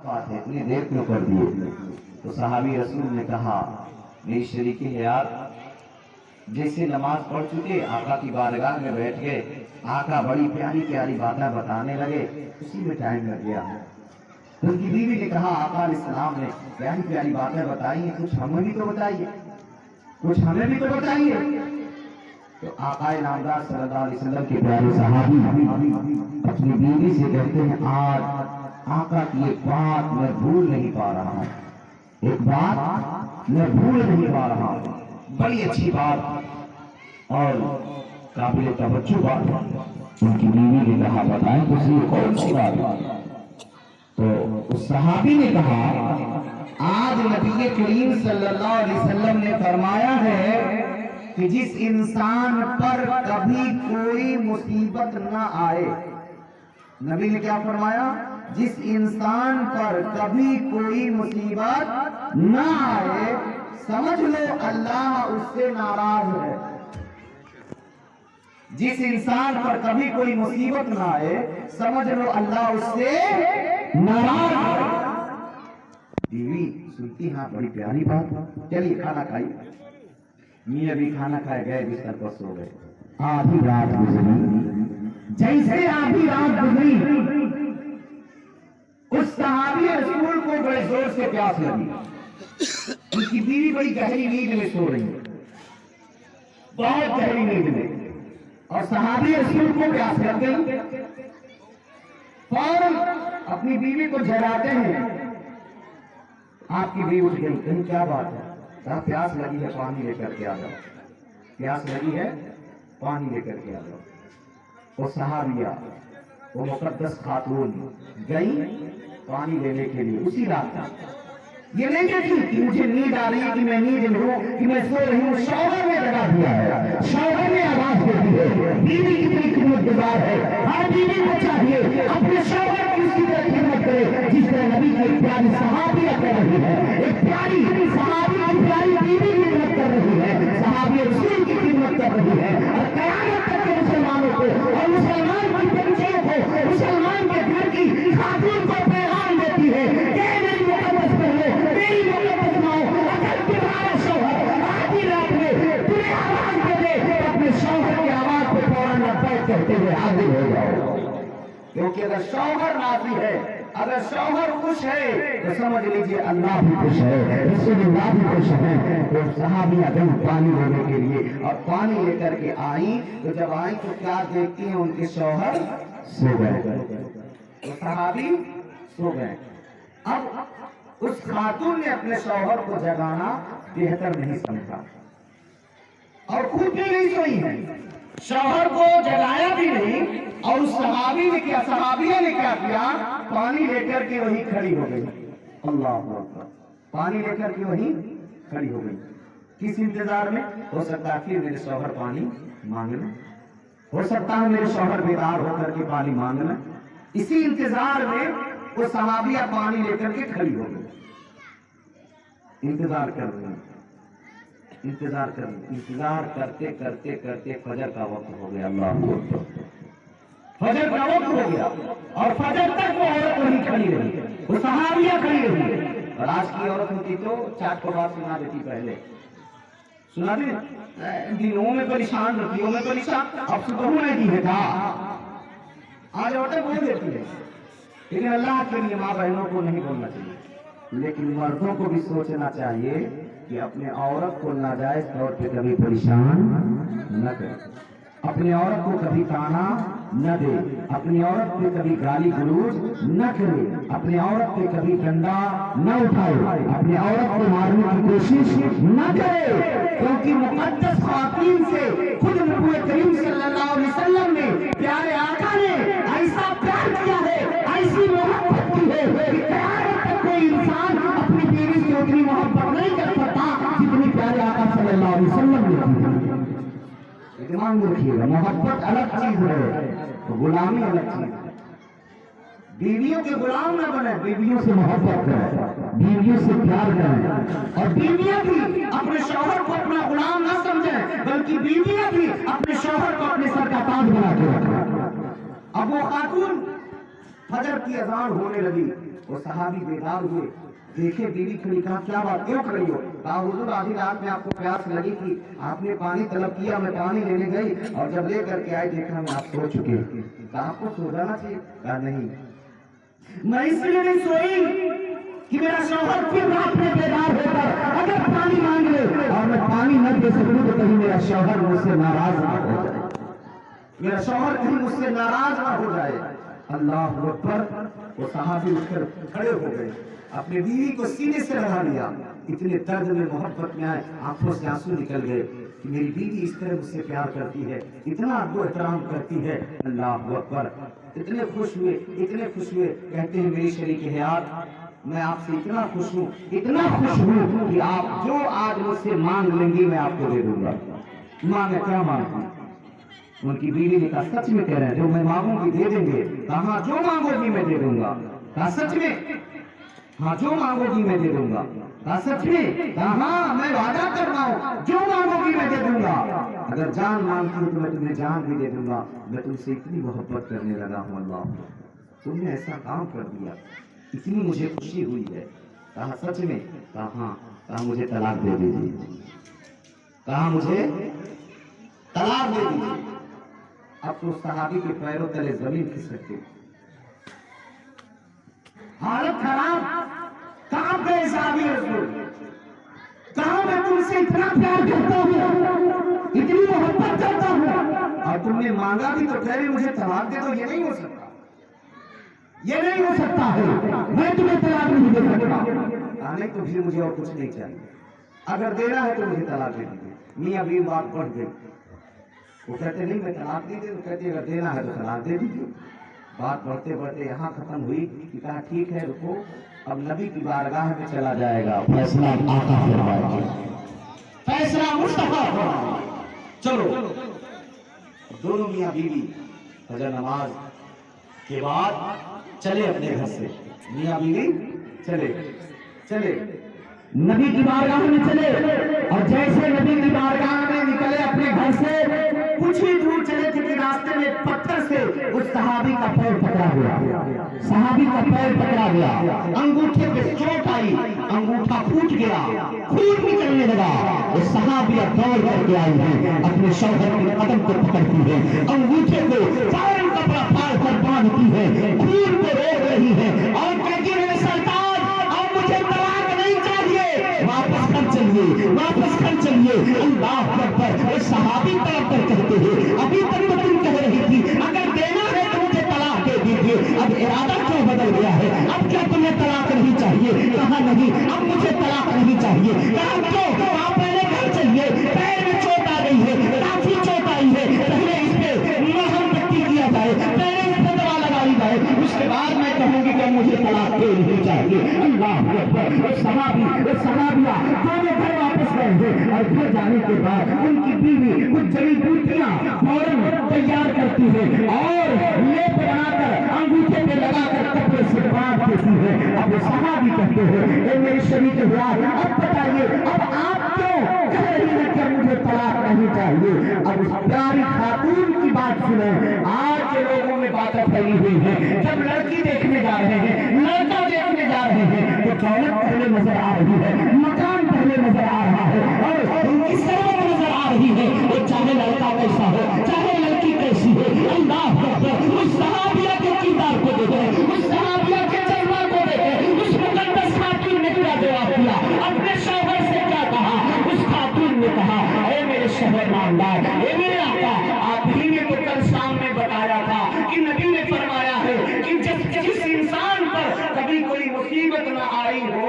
बात है, इतनी देर क्यों कर दिए? तो सहाबी रसूल ने कहा, मेरी शरीके हयात, जैसे नमाज पढ़ चुके आका की बारगाह में बैठ गए, आका बड़ी प्यारी प्यारी बातें बताने लगे, उसी में टाइम लग गया। तो उनकी बीवी ने कहा, आका इस्लाम ने प्यारी प्यारी बातें बताई, कुछ हमें भी तो बताइए, कुछ हमें भी तो बताइए। तो आका नामदार सल्लल्लाहु अलैहि वसल्लम के प्यारे सहाबी अपनी बीवी से कहते हैं, आज आका की एक बात मैं भूल नहीं पा रहा हूँ, एक बात मैं भूल नहीं पा रहा हूँ, बड़ी अच्छी बात और काबिल तवज्जो बात। उनकी बीवी ने कहा, बताएं दूसरी कौन सी बात? तो उस सहाबी ने कहा, आज नबी करीम सल्लल्लाहु अलैहि वसल्लम ने फरमाया है कि जिस इंसान पर कभी कोई मुसीबत न आए, नबी ने क्या फरमाया? जिस इंसान पर कभी कोई मुसीबत न आए, समझ लो अल्लाह उससे नाराज है। जिस इंसान पर कभी कोई मुसीबत न आए, समझ लो अल्लाह उससे नाराज है। बीवी सुनती, हाँ बड़ी प्यारी बात, चलिए खाना खाइए। मियां भी खाना खाए गए, बिस्तर पर सो गए। आधी रात गुजरी, जैसे आधी रात गुजरी, उस सहाबी रसूल को बड़े जोर से प्यास लगी। उनकी बीवी बड़ी गहरी नींद में सो रही है, बहुत गहरी नींद में, और सहाबी रसूल को प्यास लग गई। फौरन अपनी बीवी को जगाते हैं। आपकी बीवी उठ गई, कहीं क्या बात है? कहा, प्यास लगी है, पानी लेकर के आ जाओ, प्यास लगी है, पानी लेकर के आ जाओ। वो सहाबिया, वो मुकद्दस खातून गई पानी लेने के लिए उसी रात। ये नहीं देखी कि मुझे नींद आ रही है, कि मैं नींद में हूँ, कि मैं सो रही हूँ। शौहर ने जगा दिया है, शौहर ने आवाज दे दी है। बीवी कितनी खिदमतगार है, हर बीवी को चाहिए अपने शौहर की उसी तरह खिदमत करे जिस तरह नबी की प्यारी सहाबिया कर रही है। एक प्यारी सहाबी की प्यारी बीवी की खिदमत कर रही है, सहाबी रसूल की खिदमत कर रही है। और क़यामत तक के मुसलमानों को और मुसलमान की बच्चियों को, मुसलमान के घर की खातून को पैगाम देती है, मेरी मुकद्दस पहले, मेरी मुकद्दस माओ, अगर तुम्हारा शौहर आधी रात में तुम्हें आवाज दे दे, अपने शौहर की आवाज को फौरन लब्बैक कहते हुए हाजिर हो जाओ। क्योंकि अगर शौहर राजी है, अगर शौहर खुश है, तो समझ लीजिए अल्लाह भी खुश है, रसूलुल्लाह भी खुश है। तो सहाबियां गई पानी लेने के लिए, और पानी लेकर के आई। तो जब आई तो क्या देखती हैं, उनके शौहर सो गए, तो सहाबी सो गए। अब उस खातून ने अपने शौहर को जगाना बेहतर नहीं समझा, और खुद भी नहीं सोई है, शौहर को जगाया भी नहीं। और उस सहाबी ने क्या, सहाबिया ने क्या किया, पानी लेकर के वही खड़ी हो गई। अल्लाह अकबर, पानी लेकर के वही खड़ी हो गई। किस इंतजार में? हो सकता है फिर मेरे शौहर पानी मांग लें, हो सकता है मेरे शौहर बेदार होकर के पानी मांग लें। इसी इंतजार में वो सहाबिया पानी लेकर के खड़ी हो गई। इंतजार कर रही, इंतजार कर रही, इंतजार करते करते करते फजर का वक्त हो गया। अल्लाह अकबर, फजर का वक्त हो गया, और फजर तक वो औरत वहीं खड़ी रही, वो सहाबिया खड़ी रही। और आज की औरत होती तो चाट को बात सुना देती, पहले सुना दे, दिनों में परेशान, रतियों में परेशान, अब सुबह नहीं दी है कहा, आज औरतें बोल देती है। लेकिन अल्लाह के लिए माँ बहनों को नहीं बोलना चाहिए, लेकिन मर्दों को भी सोचना चाहिए कि अपने औरत को नाजायज तौर पे कभी परेशान न करे, अपनी औरत को कभी ताना न दे, अपनी औरत पे कभी गाली गलौज न करे, अपनी औरत पे कभी डंडा न उठाए, अपनी औरत को मारने की कोशिश न करे। क्योंकि मुकद्दस ख़वातीन से खुद नबी करीम सल्लल्लाहु अलैहि वसल्लम ने, प्यारे आका ने ऐसा प्यार किया है, ऐसी मोहब्बत की है कि क़यामत तक कोई इंसान अपनी बीवी से उतनी मोहब्बत नहीं कर सकता जितनी प्यारे आका सल्लल्लाहु अलैहि वसल्लम ने की। दिमाग में रखिएगा, मोहब्बत अलग चीज है, तो गुलामी अलग चीज है। बीवियों के गुलाम न बने, बीवियों से मोहब्बत करें, बीवियों से प्यार करें, और बीवियां भी अपने शौहर को अपना गुलाम न समझें, बल्कि बीवियां भी अपने शौहर को अपने सर का ताज बना के रखें। अब वो खातून फजर की अजान होने लगी, वो सहाबी बेदार हुए, देखे बीवी खड़ी, कहा क्या बात, क्यों खड़ी हो? कहा हुजूर आधी रात में आपको प्यास लगी थी, आपने पानी तलब किया, मैं पानी लेने गई और जब ले करके आई देखा मैं आप सो चुके। कहा आपको सो जाना चाहिए? कहा नहीं, मैं इसलिए नहीं सोई कि मेरा शौहर फिर रात में बेदार होकर अगर पानी मांग ले और मैं पानी न दे सकूं तो कहीं मेरा शौहर मुझसे नाराज ना हो जाए, मेरा शौहर कहीं मुझसे नाराज ना हो जाए। अल्लाह अकबर। वो सहाबी उठकर खड़े हो गए, अपने बीवी को सीने से लगा लिया, इतने दर्द में मोहब्बत में आए, आंखों से आंसू निकल गए कि मेरी बीवी इस तरह मुझसे प्यार करती है, इतना अदब एहतराम करती है। अल्लाह अकबर। इतने खुश हुए, इतने खुश हुए, कहते हैं मेरी शरीक हयात, मैं आपसे इतना खुश हूँ, इतना खुश हूँ कि आप जो आज मुझसे मांग लेंगी मैं आपको दे दूंगा। माँ मैं क्या मांगती? उनकी बीवी ने कहा सच में कह रहे हैं, जो मैं मांगूंगी दे देंगे? कहा जो मांगोगी मैं दे दूंगा। कहा सच में? हाँ जो मांगोगी मैं दे दूंगा। कहा सच में? कहा हाँ मैं वादा कर रहा हूँ, जो मांगोगी मैं दे दूंगा। अगर जान मांगती हूँ तो मैं तुम्हें जान भी दे दूंगा, मैं तुमसे इतनी मोहब्बत करने लगा हूँ। अल्लाह तुमने ऐसा काम कर दिया, इतनी मुझे खुशी हुई है। कहा सच में? कहा हाँ। कहा मुझे तलाक दे दीजिए। कहा मुझे तलाक दे दीजिए। अब तो सहाबी के पैरों तले जमीन खिसक गई, हालत खराब। कहां गए सहाबी रसूल? कहा मैं तुमसे इतना प्यार करता हूँ, इतनी मोहब्बत करता हूँ और तुमने मांगा भी तो कह रहे मुझे तलाक दे दो। ये नहीं हो सकता, ये नहीं हो सकता है, मैं तुम्हें तलाक नहीं दे सकता। नहीं तो फिर मुझे और कुछ नहीं चाहिए, अगर देना है तो मुझे तलाक दे दीजिए। मियां बीवी बात बढ़ गई, वो कहते नहीं मैं तलाक नहीं दे, तो कहते अगर देना है तो तलाक दे दीजिए। बात बढ़ते बढ़ते यहाँ खत्म हुई कि कहा ठीक है रुको, अब नबी की बारगाह में चला जाएगा, फैसला आका फरमाएंगे, फैसला मुस्तफा फरमाएंगे। चलो दोनों मियां बीवी फजर नमाज के बाद चले अपने घर से, मियां बीवी चले चले नबी की बारगाह में चले। और जैसे नबी की बारगाह में निकले अपने घर से, कुछ ही दूर चले थे कि रास्ते में पत्थर से उस सहाबी का पैर पकड़ा गया, सहाबी का पैर पकड़ा गया, अंगूठे पे चोट आई, अंगूठा फूट गया, खून निकलने लगा। वो सहाबी दौड़ करके आई है, अपने शौहर के कदम को पकड़ती है, अंगूठे को फौरन कपड़ा फाड़ कर बांधती है, खून को रोक रही है और कहती है सरकार अब मुझे तलाक नहीं चाहिए, वापस घर चलिए, वापस घर चलिए। अल्लाह अकबर। वो सहाबी तड़प कर कहते हैं अभी तक तो तुम कह रही थी अगर देना है तो मुझे तलाक दे दीजिए, अब इरादा क्यों बदल गया है? अब क्या तुम्हें तलाक नहीं चाहिए? कहा नहीं, अब मुझे तलाक नहीं चाहिए। कहा क्यों? आप पहले घर चलिए, पैर में चोट आ गई है, काफी चोट आई है, पहले इस पे मरहम पट्टी किया जाए, पहले इस पे दवा लगाई जाए, उसके बाद मैं कहूंगी कि मुझे तलाक दे नहीं चाहिए। अल्लाह अकबर। सहाबिया दोनों घर वापस गए हैं और घर जाने के बाद उनकी बीवी कुछ जड़ी बूटियां फौरन तैयार करती है और लेप बनाकर अंगूठे पे लगाकर कपड़े से बांध देती है। अब वो सहाबी कहते हैं मेरे शरीक हुआ, अब बताइए अब आप क्यों कह रही हैं कि मुझे तलाक नहीं चाहिए? अब उस प्यारी खातून की बात सुने। आज के लोगों में बातें फैली हुई है, जब लड़की देखने जा रहे हैं, लड़का देखने जा रहे हैं तो दौलत पहले नजर आ रही है, मकान पहले नजर आ रहा है और उनकी सरवत नजर आ रही है। वो चाहे लड़का कैसा हो, चाहे लड़की कैसी हो, अल्लाह अकबर। उस सहाबिया के किरदार को देखे, उस सहाबिया के जज्बा को देखे, उस मुकद्दस खातून ने क्या जवाब दिया, अपने शौहर से क्या कहा? उस खातून ने कहा ऐ मेरे शौहर नामदार, ऐ मेरे आका, आप ही ने तो कल शाम में बताया था कि नबी ने फरमाया है कि जिस इंसान पर कभी कोई मुसीबत न आई हो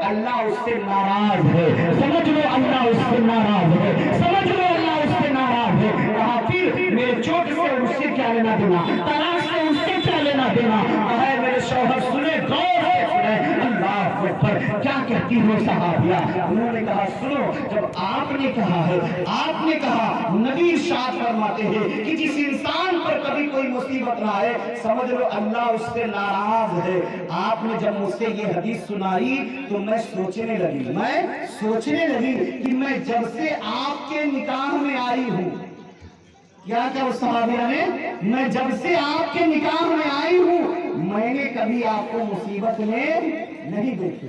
अल्लाह उससे नाराज है। समझ लो अल्लाह उससे नाराज है, समझ लो अल्लाह उससे नाराज है। कहा फिर मेरे चोट से उससे क्या लेना देना, तलाक से उससे क्या लेना देना? है मेरे शौहर सुने, गौर से सुने। अल्लाह अकबर। क्या कहती हो सहाबिया? उन्होंने कहा सुनो, जब आपने कहा है, आपने कहा, नबी इरशाद फरमाते हैं कि जिस इंसान पर कभी कोई मुसीबत ना आए समझ लो अल्लाह उससे नाराज है। आपने जब मुझसे ये हदीस सुनाई तो मैं सोचने लगी कि मैं जब से आपके निकाह में आई हूँ, क्या क्या उस सहाबिया ने, मैं जब से आपके निकाह में आई हूँ میں نے کبھی آپ کو مصیبت میں نہیں دیکھی،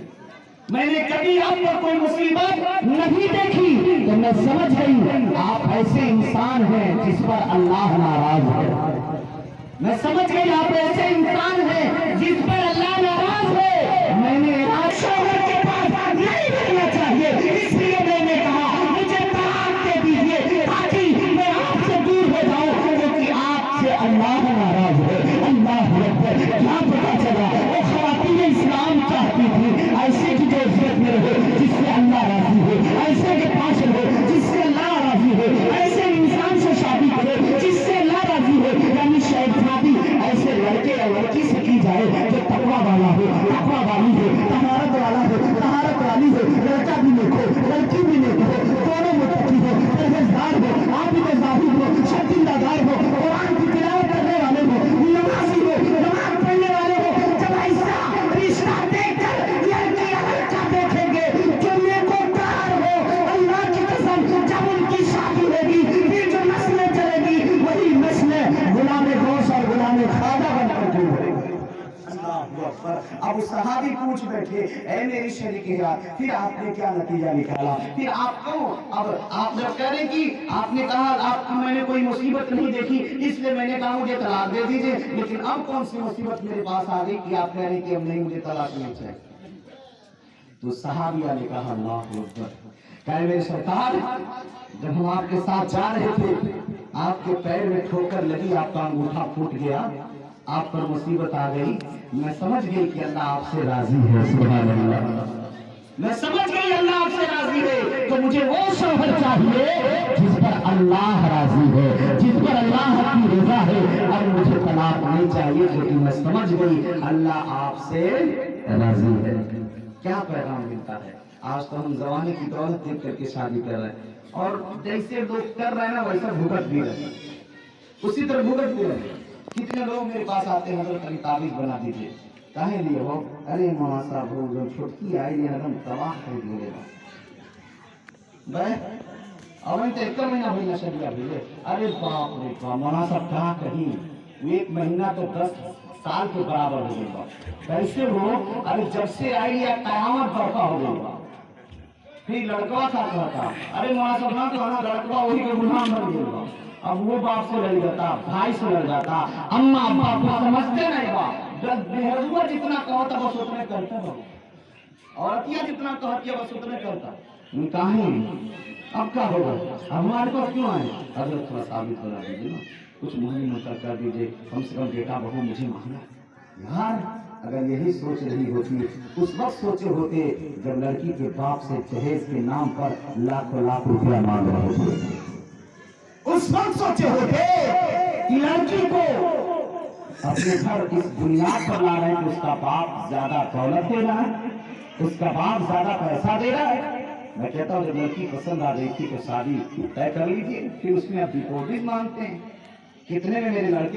میں نے کبھی آپ پر کوئی مصیبت نہیں دیکھی، تو میں سمجھ گئی آپ ایسے انسان ہیں جس پر اللہ ناراض ہے، میں سمجھ گئی آپ ایسے انسان ہیں جس پر اللہ ناراض ہے۔ میں نے شوہر کے پاس نہیں رہنا چاہیے، اس لیے میں نے کہا مجھے طلاق دے دیجیے تاکہ میں آپ سے دور ہو جاؤں، کیونکہ آپ سے اللہ ناراض ہے۔ اللہ اکبر، کیا پتا چلا وہ خواتین اسلام چاہتی تھی ایسے کی جو عزت میں رہے جس سے اللہ راضی ہو، ایسے کے پاس رہے جس سے اللہ راضی ہو، ایسے انسان سے شادی کرے جس سے اللہ راضی ہو، یعنی شادی ایسے لڑکے یا لڑکی سے کی جائے جو تقویٰ والا ہو، تقویٰ والی ہو، طہارت والا ہو، طہارت والی ہو، لڑکا بھی نیک ہو لڑکی بھی نیک ہو، دونوں متقی ہو، پرہیزگار ہو، عابد زاہد ہو، شرمندہ دار ہو، قرآن کی تلاوت کرنے والے ہو، نمازی ہو، نماز پڑھنے والے ہو۔ جب ایسا رشتہ دیکھ کر لڑکی یا لڑکا دیکھیں گے جو نیکوکار ہو، اللہ کی قسم جب ان کی شادی ہوگی پھر جو نسلیں چلے گی وہی نسلیں غلام گوش اور غلام خواجہ بن کر دور ہوئے گی۔ اللہ اکبر۔ اب اس صحابی پوچھ بیٹھے اے میری شریک یار، پھر آپ نے کیا نتیجہ نکالا؟ پھر آپ کو اب آپ جب کہہ رہے کہ آپ نے کہا آپ میں نے کوئی مصیبت نہیں دیکھی اس لیے میں نے کہا مجھے طلاق دے دیجیے، لیکن اب کون سی مصیبت میرے پاس آ گئی کہ آپ کہہ رہے کہ اب نہیں مجھے طلاق نہیں چاہیے؟ تو صحابیہ نے کہا اللہ اکبر، کہ میرے سرکار جب ہم آپ کے ساتھ جا رہے تھے آپ کے پیر میں ٹھوکر لگی، آپ کا انگوٹھا پھوٹ گیا، آپ پر مصیبت آ گئی، میں سمجھ گئی کہ اللہ آپ سے راضی ہے۔ سبحان اللہ، میں سمجھ گئی اللہ آپ سے راضی ہے، تو مجھے وہ شوہر چاہیے جس پر اللہ راضی ہے، جس پر اللہ کی رضا ہے، اور مجھے طلاق نہیں چاہیے کیونکہ میں سمجھ گئی اللہ آپ سے راضی ہے۔ کیا پیغام ملتا ہے؟ آج تو ہم زمانے کی دولت دیکھ کر کے شادی کر رہے ہیں، اور جیسے لوگ کر رہے ہیں نا ویسا بھگت بھی رہے، اسی طرح بھگت بھی رہے۔ کتنے لوگ میرے پاس آتے ہیں حضرت علی تعویذ بنا دیجیے، کہے لیے ہو؟ ارے مولانا صاحب وہ جو چھٹکی آئی ہے ہم تباہ کر دیے گا بھائی، اب تو ایک مہینہ بھیجنا شریعہ بھیجے، ارے باپ رے باپ، مولانا صاحب کہاں کہیں ایک مہینہ تو 10 سال کے برابر ہو گئے گا، کیسے ہو؟ ارے جب سے آئی ہے قیامت برپا ہو گئی گا۔ پھر لڑکا تھا کہتا ارے مولانا صاحب نہ کہنا لڑکا وہی کا غلام بن گیا گا، اب وہ باپ سے لڑ جاتا، بھائی سے لڑ جاتا، اما ابا کو سمجھتے نہیں باپ، جب بہروا جتنا کہتا بس اتنے کرتا ہو، عورتیاں جتنا کہتی ہے بس اتنے کرتا، نکاحیں اب کیا ہوگا؟ اب ہمارے پاس کیوں آئے؟ حضرت تھوڑا ثابت بنا دیجیے نا، کچھ مہینوں تک کر دیجیے، کم سے کم بیٹا بہو مجھے مانگنا۔ یار اگر یہی سوچ رہی ہوتی اس وقت سوچے ہوتے جب لڑکی کے باپ سے جہیز کے نام پر لاکھوں لاکھ روپیہ مانگ رہے ہوتے، اس وقت سوچے ہوتے کہ لڑکی کو اپنے گھر اس بنیاد پر لا رہے ہیں کہ اس کا باپ زیادہ دولت دے رہا ہے، اس کا باپ زیادہ پیسہ دے رہا ہے۔ میں کہتا ہوں جب لڑکی پسند آ رہی تھی تو شادی طے کر لیجیے، پھر اس میں آپ ڈپوزٹ مانگتے ہیں، کتنے میں میرے لڑکے